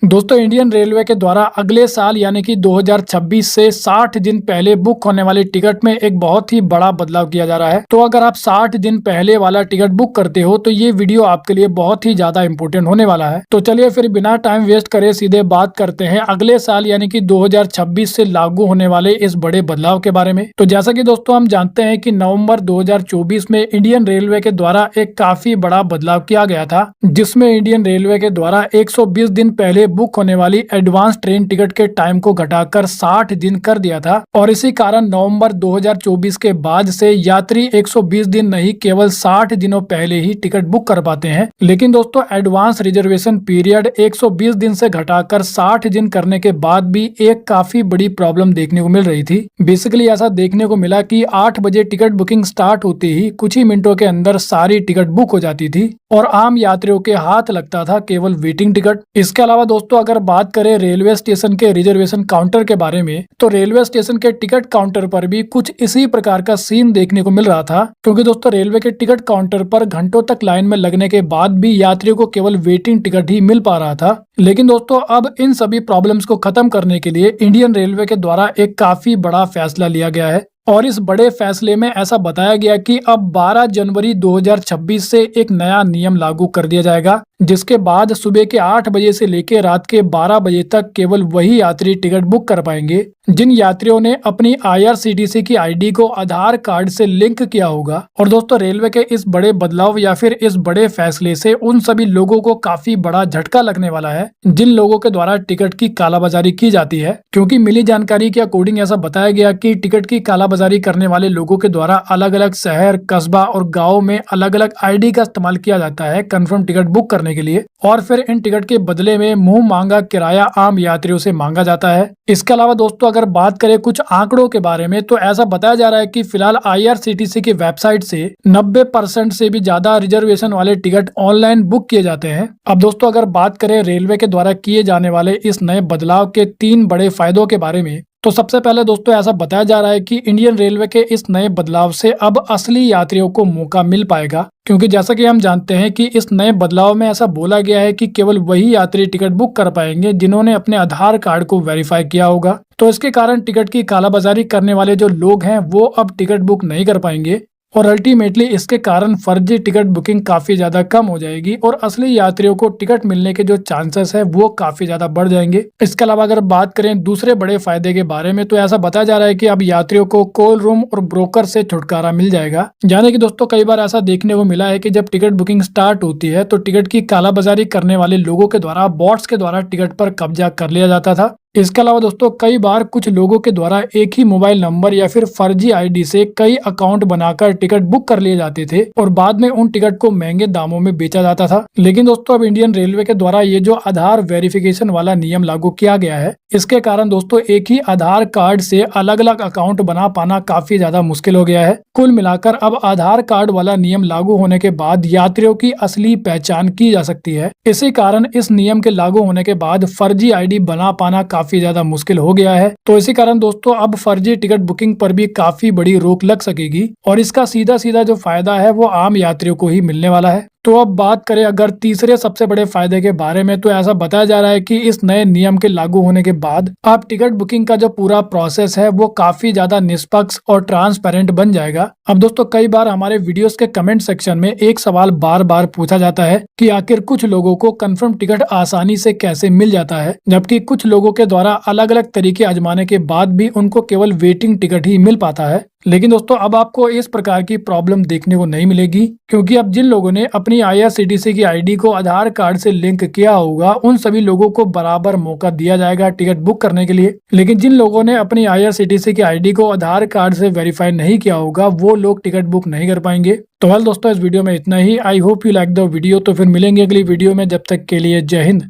दोस्तों Indian railway के द्वारा अगले साल यानी कि 2026 से 60 दिन पहले बुक होने वाली टिकट में एक बहुत ही बड़ा बदलाव किया जा रहा है। तो अगर आप 60 दिन पहले वाला टिकट बुक करते हो तो ये वीडियो आपके लिए बहुत ही ज्यादा इंपॉर्टेंट होने वाला है। तो चलिए फिर बिना टाइम वेस्ट करे सीधे बात करते हैं अगले साल यानी कि 2026 से लागू होने वाले इस बड़े बदलाव के बारे में। तो जैसा कि दोस्तों हम जानते हैं कि नवंबर 2024 में इंडियन रेलवे के द्वारा एक काफी बड़ा बदलाव किया गया था, जिसमें इंडियन रेलवे के द्वारा 120 दिन पहले बुक होने वाली एडवांस ट्रेन टिकट के टाइम को घटाकर 60 दिन कर दिया था। और इसी कारण नवंबर 2024 के बाद से यात्री 120 दिन नहीं केवल 60 दिनों पहले ही टिकट बुक कर पाते हैं। लेकिन दोस्तों एडवांस रिजर्वेशन पीरियड 120 दिन से घटाकर 60 दिन करने के बाद भी एक काफी बड़ी प्रॉब्लम देखने को मिल रही थी। बेसिकली ऐसा देखने को मिला कि 8 बजे टिकट बुकिंग स्टार्ट होते ही कुछ ही मिनटों के अंदर सारी टिकट बुक हो जाती थी और आम यात्रियों के हाथ लगता था केवल वेटिंग टिकट। इसके अलावा दोस्तों अगर बात करें रेलवे स्टेशन के रिजर्वेशन काउंटर के बारे में, तो रेलवे स्टेशन के टिकट काउंटर पर भी कुछ इसी प्रकार का सीन देखने को मिल रहा था। क्योंकि दोस्तों रेलवे के टिकट काउंटर पर घंटों तक लाइन में लगने के बाद भी यात्रियों को केवल वेटिंग टिकट ही मिल पा रहा था। लेकिन दोस्तों अब इन सभी प्रॉब्लम्स को खत्म करने के लिए इंडियन रेलवे के द्वारा एक काफी बड़ा फैसला लिया गया है। और इस बड़े फैसले में ऐसा बताया गया कि अब 12 जनवरी 2026 से एक नया नियम लागू कर दिया जाएगा, जिसके बाद सुबह के 8 बजे से लेकर रात के 12 बजे तक केवल वही यात्री टिकट बुक कर पाएंगे जिन यात्रियों ने अपनी IRCTC की आईडी को आधार कार्ड से लिंक किया होगा। और दोस्तों रेलवे के इस बड़े बदलाव या फिर इस बड़े फैसले से उन सभी लोगों को काफी बड़ा झटका लगने वाला है जिन लोगों के द्वारा टिकट की कालाबाजारी की जाती है। क्योंकि मिली जानकारी के अकॉर्डिंग ऐसा बताया गया कि टिकट की कालाबाजारी करने वाले लोगों के द्वारा अलग अलग शहर, कस्बा और गाँव में अलग अलग आईडी का इस्तेमाल किया जाता है कंफर्म टिकट बुक करने के लिए, और फिर इन टिकट के बदले में मुंह मांगा किराया आम यात्रियों से मांगा जाता है। इसके अलावा दोस्तों अगर बात करें कुछ आंकड़ों के बारे में, तो ऐसा बताया जा रहा है कि फिलहाल IRCTC की वेबसाइट से 90% से भी ज्यादा रिजर्वेशन वाले टिकट ऑनलाइन बुक किए जाते हैं। अब दोस्तों अगर बात करें रेलवे के द्वारा किए जाने वाले इस नए बदलाव के 3 बड़े फायदों के बारे में, तो सबसे पहले दोस्तों ऐसा बताया जा रहा है कि इंडियन रेलवे के इस नए बदलाव से अब असली यात्रियों को मौका मिल पाएगा। क्योंकि जैसा कि हम जानते हैं कि इस नए बदलाव में ऐसा बोला गया है कि केवल वही यात्री टिकट बुक कर पाएंगे जिन्होंने अपने आधार कार्ड को वेरीफाई किया होगा। तो इसके कारण टिकट की कालाबाजारी करने वाले जो लोग हैं वो अब टिकट बुक नहीं कर पाएंगे और अल्टीमेटली इसके कारण फर्जी टिकट बुकिंग काफी ज्यादा कम हो जाएगी और असली यात्रियों को टिकट मिलने के जो चांसेस है वो काफी ज्यादा बढ़ जाएंगे। इसके अलावा अगर बात करें दूसरे बड़े फायदे के बारे में, तो ऐसा बताया जा रहा है कि अब यात्रियों को कॉल रूम और ब्रोकर से छुटकारा मिल जाएगा। यानी कि दोस्तों कई बार ऐसा देखने को मिला है कि जब टिकट बुकिंग स्टार्ट होती है तो टिकट की कालाबाजारी करने वाले लोगों के द्वारा बॉट्स के द्वारा टिकट पर कब्जा कर लिया जाता था। इसके अलावा दोस्तों कई बार कुछ लोगों के द्वारा एक ही मोबाइल नंबर या फिर फर्जी आईडी से कई अकाउंट बनाकर टिकट बुक कर लिए जाते थे और बाद में उन टिकट को महंगे दामों में बेचा जाता था। लेकिन दोस्तों अब इंडियन रेलवे के द्वारा ये जो आधार वेरिफिकेशन वाला नियम लागू किया गया है, इसके कारण दोस्तों एक ही आधार कार्ड से अलग अलग अकाउंट बना पाना काफी ज्यादा मुश्किल हो गया है। कुल मिलाकर अब आधार कार्ड वाला नियम लागू होने के बाद यात्रियों की असली पहचान की जा सकती है। इसी कारण इस नियम के लागू होने के बाद फर्जी आईडी बना पाना काफी ज्यादा मुश्किल हो गया है। तो इसी कारण दोस्तों अब फर्जी टिकट बुकिंग पर भी काफी बड़ी रोक लग सकेगी और इसका सीधा सीधा जो फायदा है वो आम यात्रियों को ही मिलने वाला है। तो अब बात करें अगर तीसरे सबसे बड़े फायदे के बारे में, तो ऐसा बताया जा रहा है कि इस नए नियम के लागू होने के बाद अब टिकट बुकिंग का जो पूरा प्रोसेस है वो काफी ज्यादा निष्पक्ष और ट्रांसपेरेंट बन जाएगा। अब दोस्तों कई बार हमारे वीडियोस के कमेंट सेक्शन में एक सवाल बार बार पूछा जाता है कि आखिर कुछ लोगों को कंफर्म टिकट आसानी से कैसे मिल जाता है, जबकि कुछ लोगों के द्वारा अलग अलग तरीके आजमाने के बाद भी उनको केवल वेटिंग टिकट ही मिल पाता है। लेकिन दोस्तों अब आपको इस प्रकार की प्रॉब्लम देखने को नहीं मिलेगी, क्योंकि अब जिन लोगों ने अपनी IRCTC की आईडी को आधार कार्ड से लिंक किया होगा उन सभी लोगों को बराबर मौका दिया जाएगा टिकट बुक करने के लिए। लेकिन जिन लोगों ने अपनी IRCTC की आईडी को आधार कार्ड से वेरीफाई नहीं किया होगा वो लोग टिकट बुक नहीं कर पाएंगे। तो वेल दोस्तों इस वीडियो में इतना ही। I hope you like the video. तो फिर मिलेंगे अगली वीडियो में, जब तक के लिए जय हिंद।